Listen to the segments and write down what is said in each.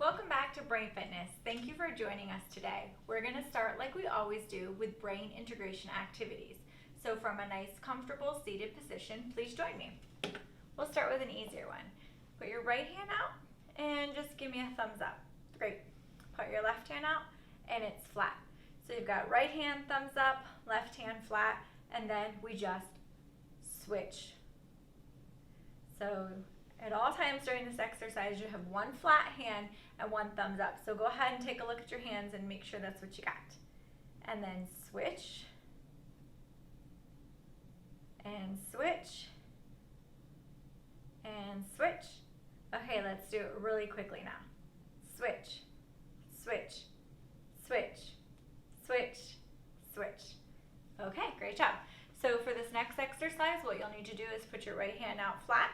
Welcome back to Brain Fitness. Thank you for joining us today. We're going to start like we always do with brain integration activities. So from a nice, comfortable, seated position, please join me. We'll start with an easier one. Put your right hand out and just give me a thumbs up. Great. Put your left hand out and it's flat. So you've got right hand thumbs up, left hand flat, and then we just switch. So at all times during this exercise, you have one flat hand and one thumbs up. So go ahead and take a look at your hands and make sure that's what you got. And then switch. And switch. And switch. Okay, let's do it really quickly now. Switch. Switch. Switch. Switch. Switch. Okay, great job. So for this next exercise, what you'll need to do is put your right hand out flat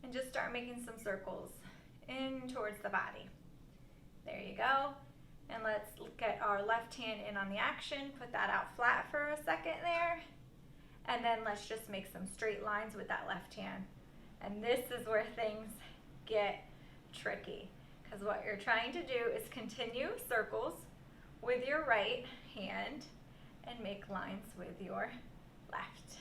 and just start making some circles in towards the body. There you go. And let's get our left hand in on the action. Put that out flat for a second there. And then let's just make some straight lines with that left hand. And this is where things get tricky, because what you're trying to do is continue circles with your right hand and make lines with your left.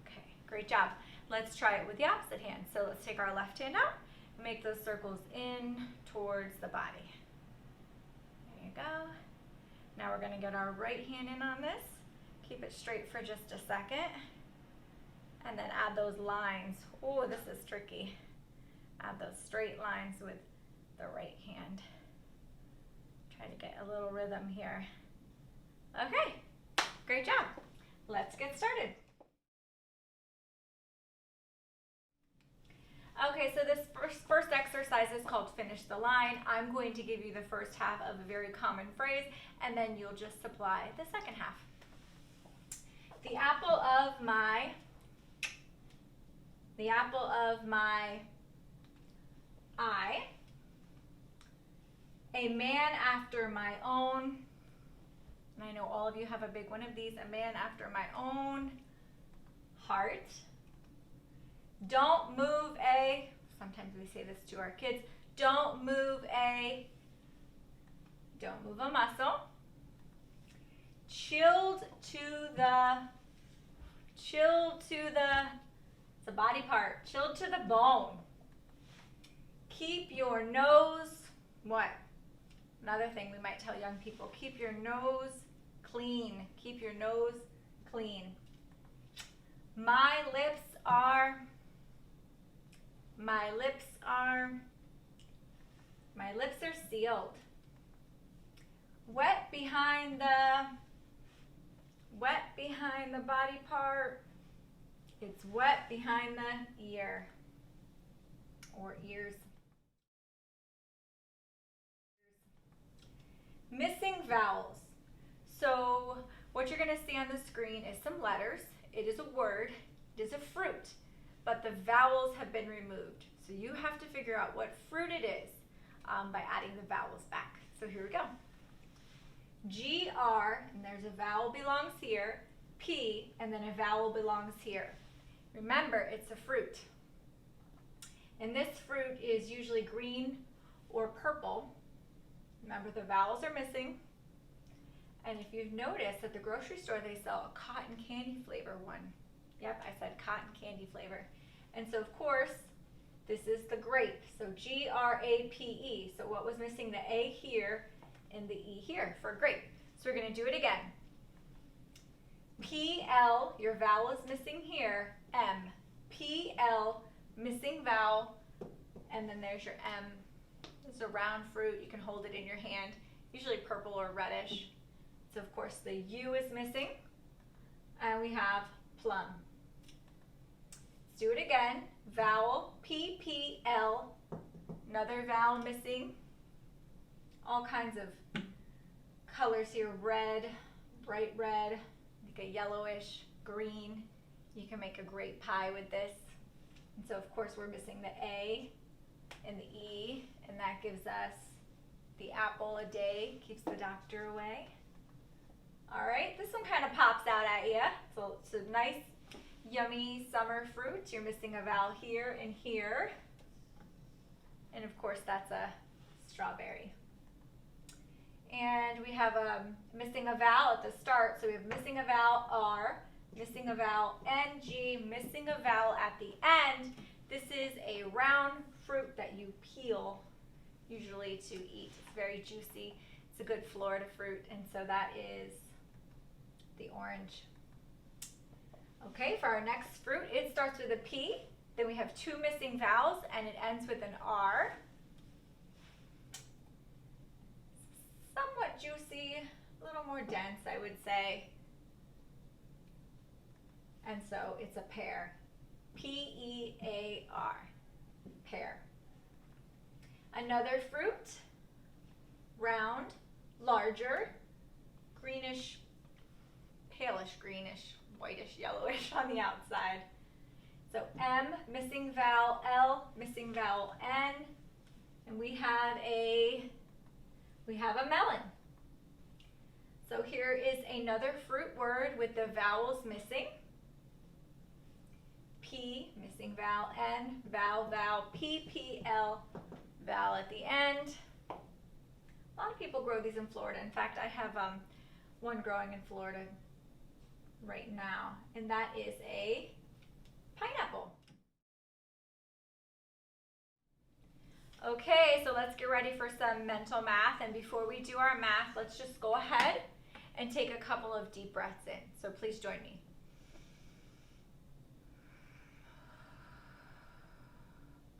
Okay, great job. Let's try it with the opposite hand. So let's take our left hand out and make those circles in towards the body. There you go. Now we're going to get our right hand in on this. Keep it straight for just a second. And then add those lines. Oh, this is tricky. Add those straight lines with the right hand. Try to get a little rhythm here. Okay, great job. Let's get started. Okay, so this first exercise is called Finish the Line. I'm going to give you the first half of a very common phrase, and then you'll just supply the second half. The apple of my eye, a man after my own, and I know all of you have a big one of these, a man after my own heart. Don't move a, sometimes we say this to our kids, don't move a muscle. Chilled to the, it's a body part, chilled to the bone. Keep your nose, what? Another thing we might tell young people, keep your nose clean. Keep your nose clean. My lips are sealed. Wet behind the body part. It's wet behind the ear or ears. Missing vowels. So what you're going to see on the screen is some letters. It is a word. It is a fruit. But the vowels have been removed. So you have to figure out what fruit it is by adding the vowels back. So here we go. G-R, and there's a vowel belongs here. P, and then a vowel belongs here. Remember, it's a fruit. And this fruit is usually green or purple. Remember, the vowels are missing. And if you've noticed at the grocery store, they sell a cotton candy flavor one. Yep, I said cotton candy flavor. And so, of course, this is the grape. So G-R-A-P-E. So what was missing? The A here and the E here for grape. So we're going to do it again. P-L, your vowel is missing here. M. P-L, missing vowel. And then there's your M. It's a round fruit. You can hold it in your hand, usually purple or reddish. So, of course, the U is missing. And we have plum. Let's do it again. Vowel, P-P-L, another vowel missing. All kinds of colors here, red, bright red, like a yellowish, green. You can make a great pie with this. And so, of course, we're missing the A and the E, and that gives us the apple a day, keeps the doctor away. All right, this one kind of pops out at you. So it's a nice, yummy summer fruit. You're missing a vowel here and here. And of course, that's a strawberry. And we have missing a vowel at the start, so we have missing a vowel R, missing a vowel NG, missing a vowel at the end. This is a round fruit that you peel, usually to eat. It's very juicy. It's a good Florida fruit, and so that is the orange. Okay, for our next fruit, it starts with a P, then we have two missing vowels, and it ends with an R. Somewhat juicy, a little more dense, I would say. And so it's a pear. P-E-A-R, pear. Another fruit, round, larger, greenish, palish greenish, whitish, yellowish on the outside. So M, missing vowel L, missing vowel N, and we have a melon. So here is another fruit word with the vowels missing. P, missing vowel N, vowel, vowel, P, P, L, vowel at the end. A lot of people grow these in Florida. In fact, I have one growing in Florida right now, and that is a pineapple. Okay, so let's get ready for some mental math, and before we do our math, let's just go ahead and take a couple of deep breaths in. So please join me.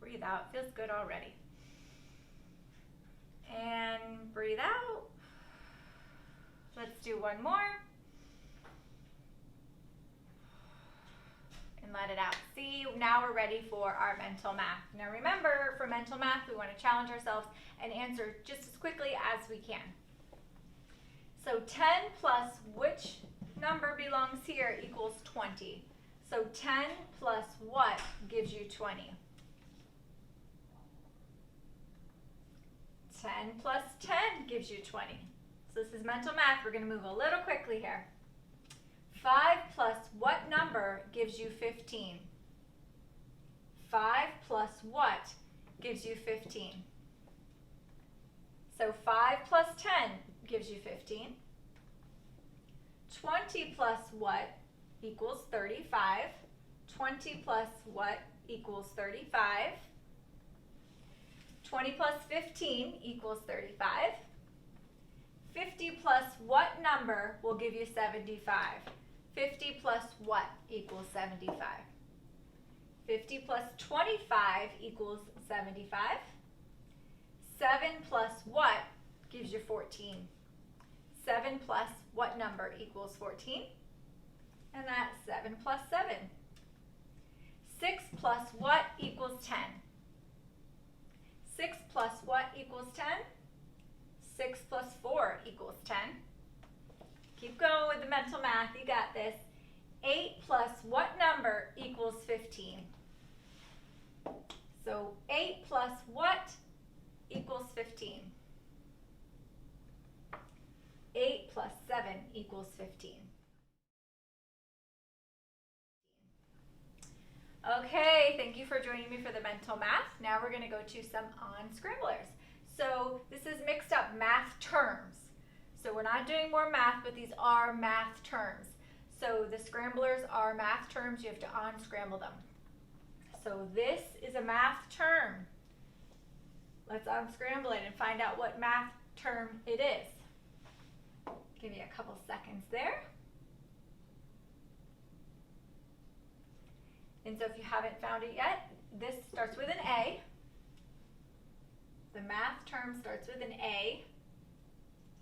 Breathe out, feels good already. And breathe out. Let's do one more. And let it out. See, now we're ready for our mental math. Now remember, for mental math, we want to challenge ourselves and answer just as quickly as we can. So 10 plus which number belongs here equals 20. So 10 plus what gives you 20? 10 plus 10 gives you 20. So this is mental math. We're going to move a little quickly here. 5 plus what number gives you 15? 5 plus what gives you 15? So 5 plus 10 gives you 15. 20 plus what equals 35? 20 plus what equals 35? 20 plus 15 equals 35. 50 plus what number will give you 75? 50 plus what equals 75? 50 plus 25 equals 75. 7 plus what gives you 14? 7 plus what number equals 14? And that's 7 plus 7. 6 plus what equals 10? 6 plus what equals 10? 6 plus 4 equals 10. Keep going with the mental math, you got this. 8 plus what number equals 15? So 8 plus what equals 15? 8 plus 7 equals 15. Okay, thank you for joining me for the mental math. Now we're going to go to some on Scramblers. So this is mixed up math terms. So we're not doing more math, but these are math terms. So the Scramblers are math terms. You have to unscramble them. So this is a math term. Let's unscramble it and find out what math term it is. Give you a couple seconds there. And so if you haven't found it yet, this starts with an A. The math term starts with an A.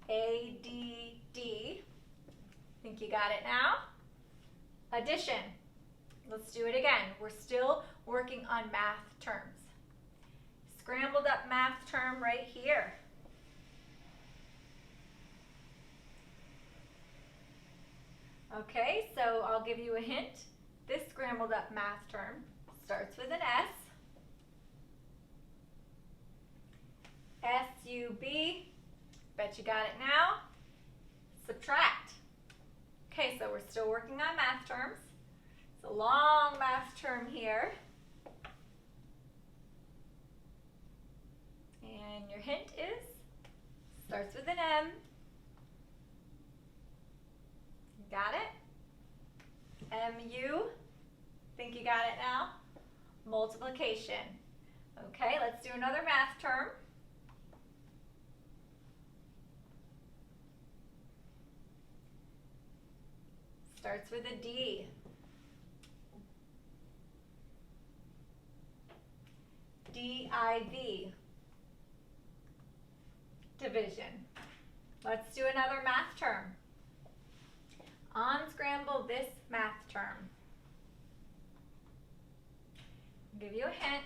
A-D-D. Think you got it now? Addition. Let's do it again. We're still working on math terms. Scrambled up math term right here. Okay, so I'll give you a hint. This scrambled up math term starts with an S. S-U-B. Bet you got it now. Subtract. Okay, so we're still working on math terms. It's a long math term here. And your hint is, starts with an M. Got it? M-U. Think you got it now? Multiplication. Okay, let's do another math term. Starts with a D. D-I-V. Division. Let's do another math term. Unscramble this math term. I'll give you a hint.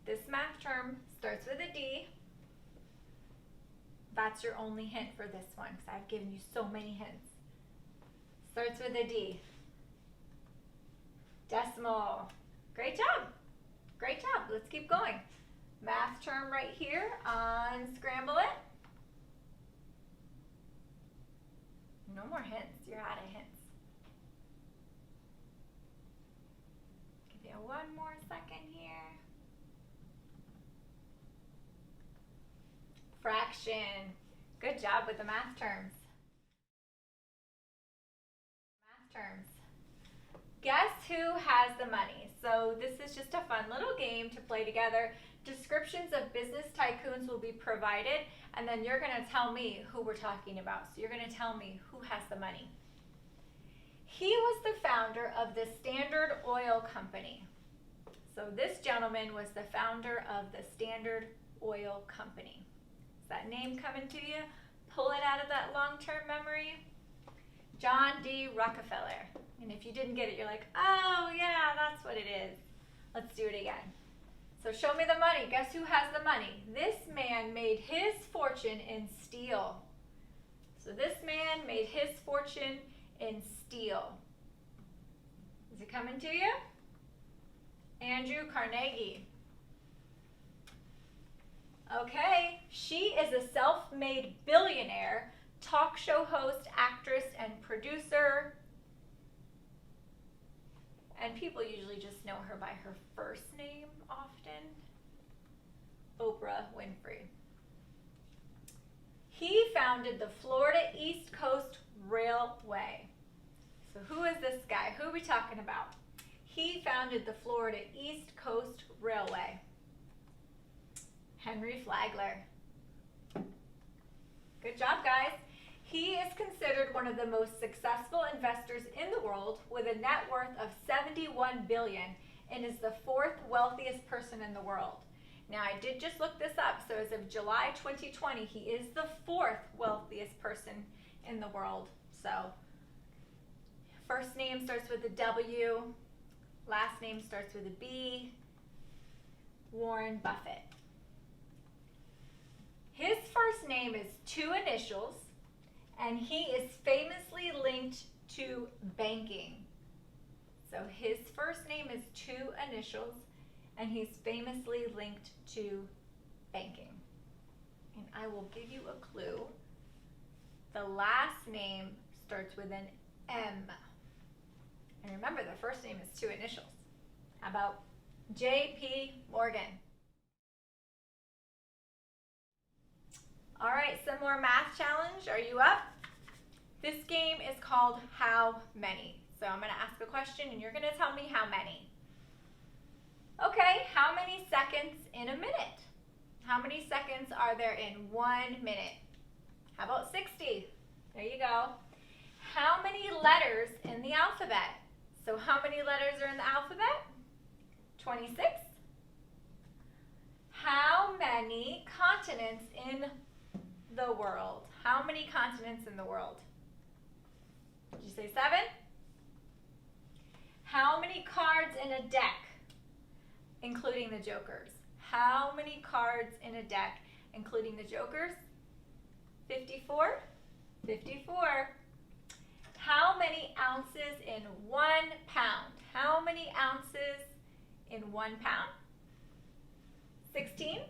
This math term starts with a D. That's your only hint for this one because I've given you so many hints. Starts with a D. Decimal. Great job. Great job. Let's keep going. Math term right here. Unscramble it. No more hints. You're out of hints. Give you one more second here. Fraction. Good job with the math terms. Math terms. Guess who has the money? So this is just a fun little game to play together. Descriptions of business tycoons will be provided, and then you're going to tell me who we're talking about. So you're going to tell me who has the money. He was the founder of the Standard Oil Company. So this gentleman was the founder of the Standard Oil Company. Is that name coming to you? Pull it out of that long-term memory. John D. Rockefeller. And if you didn't get it, you're like, oh yeah, that's what it is. Let's do it again. So show me the money. Guess who has the money? This man made his fortune in steel. So this man made his fortune in steel. Is it coming to you? Andrew Carnegie. Okay, she is a self-made billionaire, talk show host, actress, and producer. And people usually just know her by her first name often. Oprah Winfrey. He founded the Florida East Coast Railway. So who is this guy? Who are we talking about? He founded the Florida East Coast Railway. Henry Flagler. Good job, guys. He is considered one of the most successful investors in the world with a net worth of $71 billion and is the fourth wealthiest person in the world. Now, I did just look this up. So as of July 2020, he is the fourth wealthiest person in the world. So first name starts with a W. Last name starts with a B. Warren Buffett. His first name is two initials, and he is famously linked to banking. So his first name is two initials, and he's famously linked to banking. And I will give you a clue. The last name starts with an M. And remember, the first name is two initials. How about J.P. Morgan? All right, some more math challenge. Are you up? This game is called How Many? So I'm going to ask a question and you're going to tell me how many. Okay, how many seconds in a minute? How many seconds are there in 1 minute? How about 60? There you go. How many letters in the alphabet? So how many letters are in the alphabet? 26. How many continents in the world? How many continents in the world? Did you say 7? How many cards in a deck, including the jokers? How many cards in a deck, including the jokers? 54? 54. How many ounces in 1 pound? How many ounces in 1 pound? 16.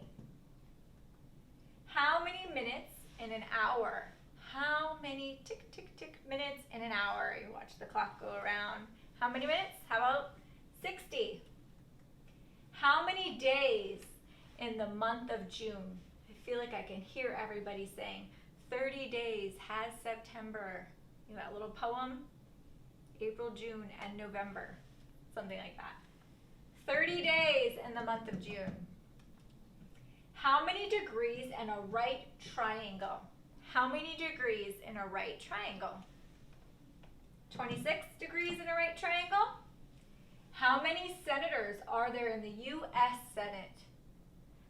How many minutes in an hour? How many tick, tick, tick minutes in an hour? You watch the clock go around. How many minutes? How about 60? How many days in the month of June? feel like I can hear everybody saying 30 days has September. You know that little poem? April, June, and November. Something like that. 30 days in the month of June. How many degrees in a right triangle? How many degrees in a right triangle? 26 degrees in a right triangle? How many senators are there in the U.S. Senate?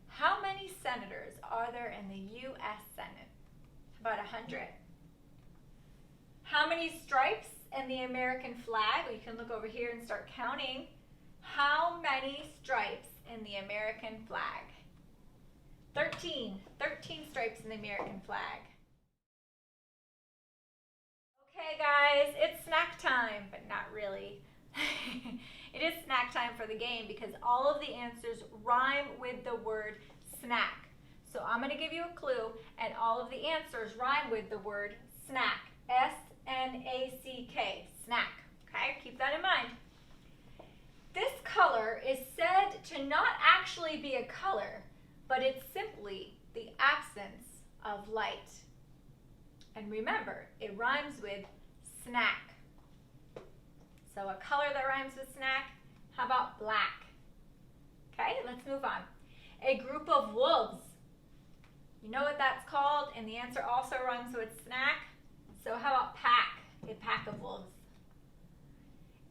How many senators are there in the U.S. Senate? About 100. How many stripes in the American flag? Well, you can look over here and start counting. How many stripes in the American flag? 13. 13 stripes in the American flag. Okay, guys, it's snack time, but not really. It is snack time for the game because all of the answers rhyme with the word snack. So I'm going to give you a clue, and all of the answers rhyme with the word snack. S-N-A-C-K, snack. Okay, keep that in mind. This color is said to not actually be a color, but it's simply the absence of light. And remember, it rhymes with snack. So a color that rhymes with snack, how about black? Okay, let's move on. A group of wolves. You know what that's called? And the answer also rhymes with snack. So how about pack? A pack of wolves.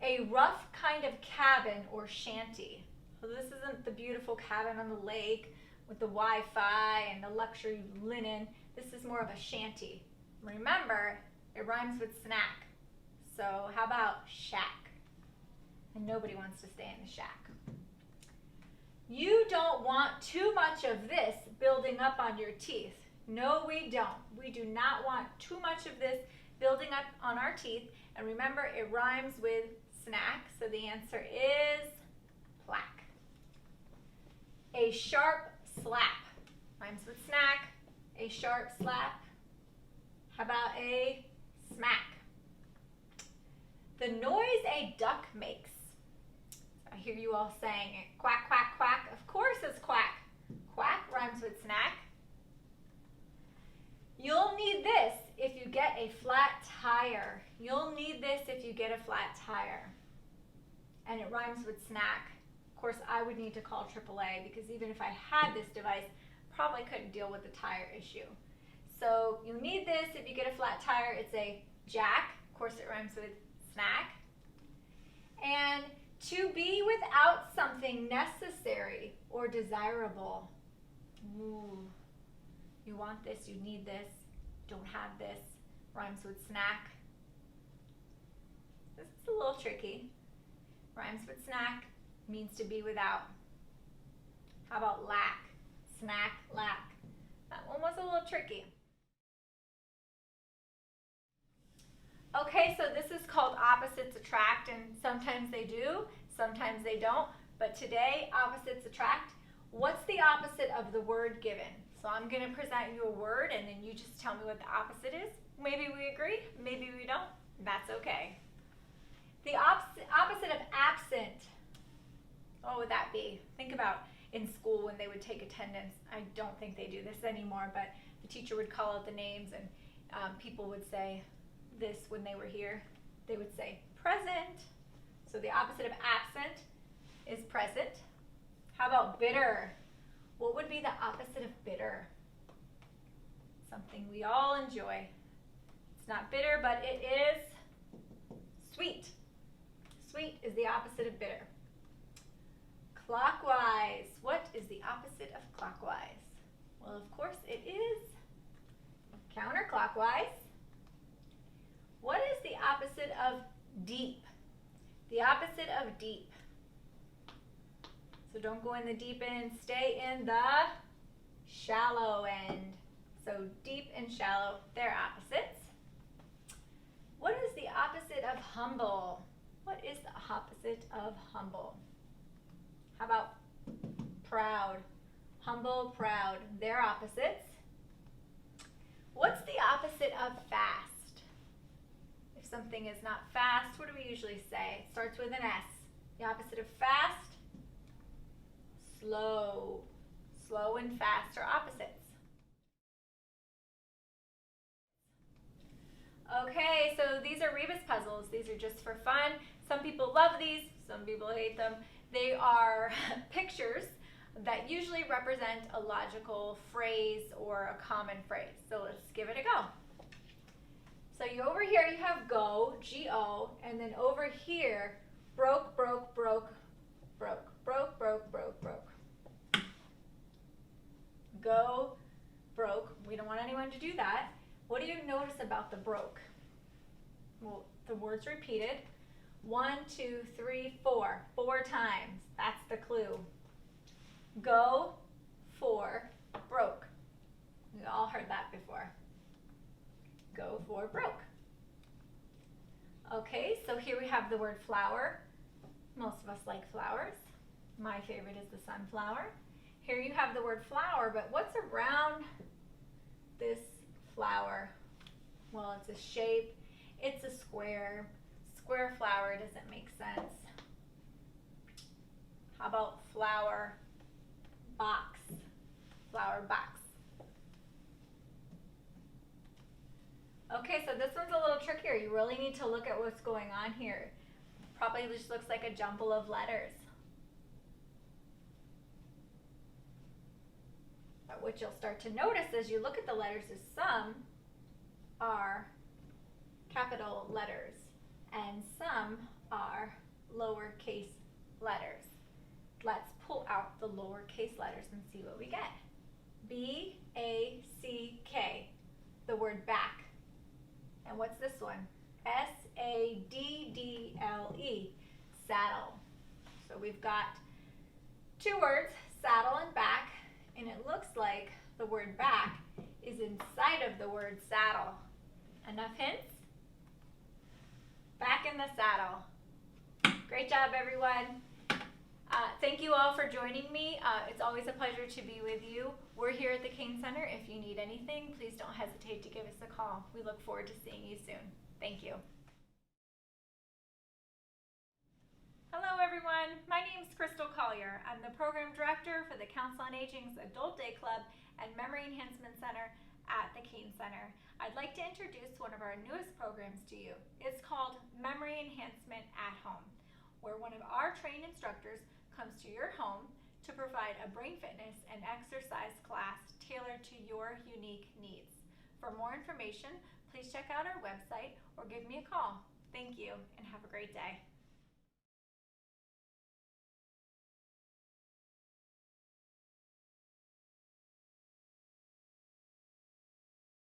A rough kind of cabin or shanty. So this isn't the beautiful cabin on the lake with the Wi-Fi and the luxury linen. This is more of a shanty. Remember, it rhymes with snack. So how about shack? And nobody wants to stay in the shack. You don't want too much of this building up on your teeth. No, we don't. We do not want too much of this building up on our teeth. And remember, it rhymes with snack. So the answer is plaque. A sharp slap. Rhymes with snack. A sharp slap. How about a smack? The noise a duck makes. I hear you all saying it. Quack, quack, quack. Of course it's quack. Quack rhymes with snack. You'll need this if you get a flat tire. You'll need this if you get a flat tire. And it rhymes with snack. Of course, I would need to call AAA because even if I had this device, probably couldn't deal with the tire issue. So you need this if you get a flat tire. It's a jack. Of course, it rhymes with snack. And to be without something necessary or desirable. Ooh. You want this, you need this, don't have this. Rhymes with snack. This is a little tricky. Rhymes with snack, means to be without. How about lack? Snack, lack. That one was a little tricky. Okay, so this is called opposites attract, and sometimes they do, sometimes they don't. But today, opposites attract. What's the opposite of the word given? So I'm going to present you a word, and then you just tell me what the opposite is. Maybe we agree, maybe we don't. That's okay. The opposite of absent. What would that be? Think about in school when they would take attendance. I don't think they do this anymore, but the teacher would call out the names, and people would say this when they were here. They would say present. So the opposite of absent is present. How about bitter? What would be the opposite of bitter? Something we all enjoy. It's not bitter, but it is sweet. Sweet is the opposite of bitter. Clockwise. What is the opposite of clockwise? Well, of course it is counterclockwise. What is the opposite of deep? The opposite of deep. So don't go in the deep end, stay in the shallow end. So deep and shallow, they're opposites. What is the opposite of humble? What is the opposite of humble? How about proud? Humble, proud, they're opposites. What's the opposite of fast? If something is not fast, what do we usually say? It starts with an S. The opposite of fast, slow. Slow and fast are opposites. Okay, so these are rebus puzzles. These are just for fun. Some people love these, some people hate them. They are pictures that usually represent a logical phrase or a common phrase. So let's give it a go. So over here you have go, G-O, and then over here, broke, broke, broke, broke, broke, broke, broke, broke. Go, broke. We don't want anyone to do that. What do you notice about the broke? Well, the word's repeated. 1, 2, 3, 4. 4 times. That's the clue. Go, 4, broke. We all heard that before. Go, 4, broke. Okay, so here we have the word flower. Most of us like flowers. My favorite is the sunflower. Here you have the word flower, but what's around this flower? Well, it's a shape. It's a square. Square flower doesn't make sense. How about flower box? Flower box. Okay, so this one's a little trickier. You really need to look at what's going on here. Probably just looks like a jumble of letters. But what you'll start to notice as you look at the letters is some are capital letters and some are lowercase letters. Let's pull out the lowercase letters and see what we get. B-A-C-K, the word back. And what's this one? S-A-D-D-L-E, saddle. So we've got 2 words, saddle and back, and it looks like the word back is inside of the word saddle. Enough hints? Back in the saddle. Great job, everyone. Thank you all for joining me. It's always a pleasure to be with you. We're here at the Kane Center. If you need anything, please don't hesitate to give us a call. We look forward to seeing you soon. Thank you. Hello, everyone. My name is Crystal Collier. I'm the Program Director for the Council on Aging's Adult Day Club and Memory Enhancement Center at the Kane Center. I'd like to introduce one of our newest programs to you. It's called Memory Enhancement at Home, where one of our trained instructors comes to your home to provide a brain fitness and exercise class tailored to your unique needs. For more information, please check out our website or give me a call. Thank you and have a great day.